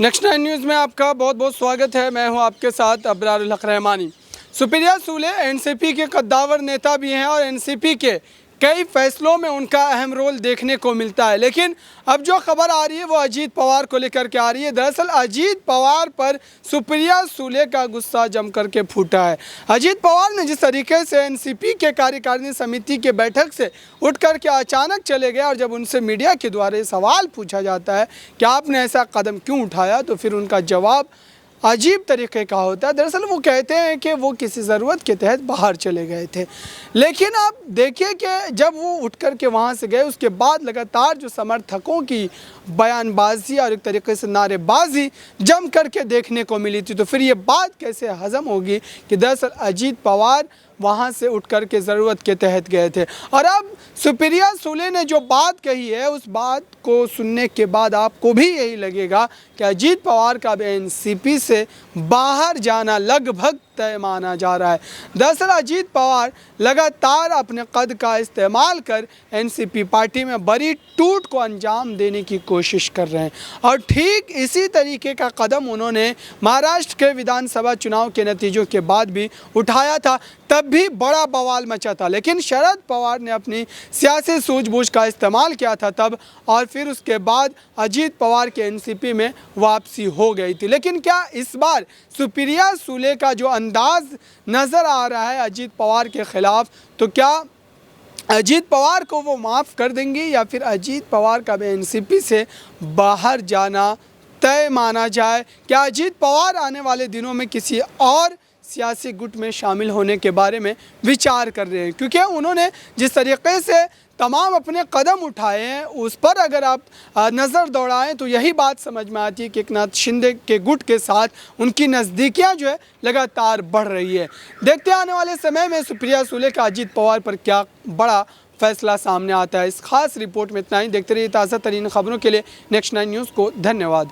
Next 9 news में आपका बहुत बहुत स्वागत है। मैं हूं आपके साथ अबरारुल हक रहमानी। सुप्रिया सुले एनसीपी के कद्दावर नेता भी हैं और एनसीपी के कई फैसलों में उनका अहम रोल देखने को मिलता है। लेकिन अब जो खबर आ रही है वो अजीत पवार को लेकर के आ रही है। दरअसल अजीत पवार पर सुप्रिया सुले का गुस्सा जम करके फूटा है। अजीत पवार ने जिस तरीके से एनसीपी के कार्यकारिणी समिति के बैठक से उठ करके अचानक चले गए और जब उनसे मीडिया के द्वारा सवाल पूछा जाता है कि आपने ऐसा कदम क्यों उठाया, तो फिर उनका जवाब अजीब तरीके का होता है। दरअसल वो कहते हैं कि वो किसी ज़रूरत के तहत बाहर चले गए थे। लेकिन आप देखिए कि जब वो उठ कर के वहाँ से गए उसके बाद लगातार जो समर्थकों की बयानबाजी और एक तरीके से नारेबाजी जम करके देखने को मिली थी, तो फिर ये बात कैसे हज़म होगी कि दरअसल अजीत पवार वहाँ से उठ कर के ज़रूरत के तहत गए थे। और अब सुप्रिया सुले ने जो बात कही है उस बात को सुनने के बाद आपको भी यही लगेगा कि अजीत पवार का भी एनसीपी से बाहर जाना लगभग तय माना जा रहा है। दरअसल अजीत पवार लगातार अपने कद का इस्तेमाल कर एनसीपी पार्टी में बड़ी टूट को अंजाम देने की कोशिश कर रहे हैं और ठीक इसी तरीके का कदम उन्होंने महाराष्ट्र के विधानसभा चुनाव के नतीजों के बाद भी उठाया था। तब भी बड़ा बवाल मचा था, लेकिन शरद पवार ने अपनी सियासी सूझबूझ का इस्तेमाल किया था तब, और फिर उसके बाद अजीत पवार के एनसीपी में वापसी हो गई थी। लेकिन क्या इस बार सुप्रिया सुले का जो अंदाज नज़र आ रहा है अजीत पवार के ख़िलाफ़, तो क्या अजीत पवार को वो माफ़ कर देंगी या फिर अजीत पवार का भी एनसीपी से बाहर जाना तय माना जाए? क्या अजीत पवार आने वाले दिनों में किसी और सियासी गुट में शामिल होने के बारे में विचार कर रहे हैं? क्योंकि उन्होंने जिस तरीके से तमाम अपने कदम उठाए हैं उस पर अगर आप नज़र दौड़ाएं तो यही बात समझ में आती है कि एकनाथ शिंदे के गुट के साथ उनकी नज़दीकियां जो है लगातार बढ़ रही है। देखते हैं आने वाले समय में सुप्रिया सुले का अजीत पवार पर क्या बड़ा फैसला सामने आता है। इस खास रिपोर्ट में इतना ही। देखते रहिए ताज़ा तरीन खबरों के लिए नेक्स्ट 9 न्यूज़ को। धन्यवाद।